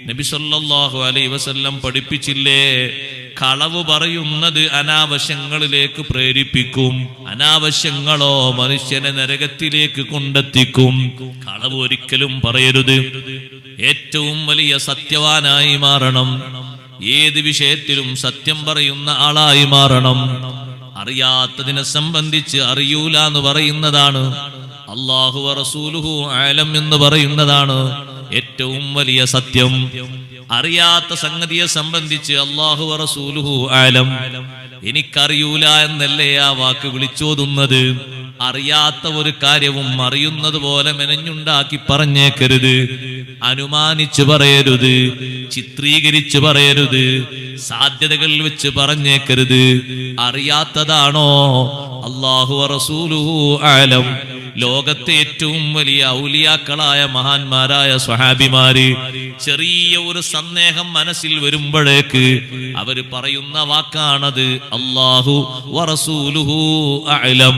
നബി സല്ലല്ലാഹു അലൈഹി വസല്ലം പഠിപ്പിച്ചില്ലേ, കളവ് പറയുന്നത് അനാവശ്യങ്ങളിലേക്ക് പ്രേരിപ്പിക്കും, അനാവശ്യങ്ങളോ മനുഷ്യനെ നരകത്തിലേക്ക് കൊണ്ടെത്തിക്കും. കളവ് ഒരിക്കലും പറയരുത്. ഏറ്റവും വലിയ സത്യവാനായി മാറണം. ഏത് വിഷയത്തിലും സത്യം പറയുന്ന ആളായി മാറണം. അറിയാത്തതിനെ സംബന്ധിച്ച് അറിയൂല എന്ന് പറയുന്നതാണ്, അല്ലാഹു റസൂലുഹു ആലം എന്ന് പറയുന്നതാണ് ഏറ്റവും വലിയ സത്യം. അറിയാത്ത സംഗതിയെ സംബന്ധിച്ച് അല്ലാഹു റസൂലുഹു ആലം, എനിക്കറിയൂല എന്നല്ലേ ആ വാക്ക് വിളിച്ചോതുന്നത്. അറിയാത്ത ഒരു കാര്യവും അറിയുന്നത് പോലെ മെനഞ്ഞുണ്ടാക്കി പറഞ്ഞേക്കരുത്. അനുമാനിച്ചു പറയരുത്, ചിത്രീകരിച്ചു പറയരുത്, സാധ്യതകൾ വെച്ച് പറഞ്ഞേക്കരുത്. അറിയാത്തതാണോ അല്ലാഹു റസൂലുഹു ആലം. ലോകത്തെ ഏറ്റവും വലിയ ഔലിയാക്കളായ മഹാന്മാരായ സ്വഹാബിമാര് ചെറിയ ഒരു സന്ദേഹം മനസ്സിൽ വരുമ്പോഴേക്ക് അവര് പറയുന്ന വാക്കാണത്, അല്ലാഹു വറസൂലുഹു അഅലം.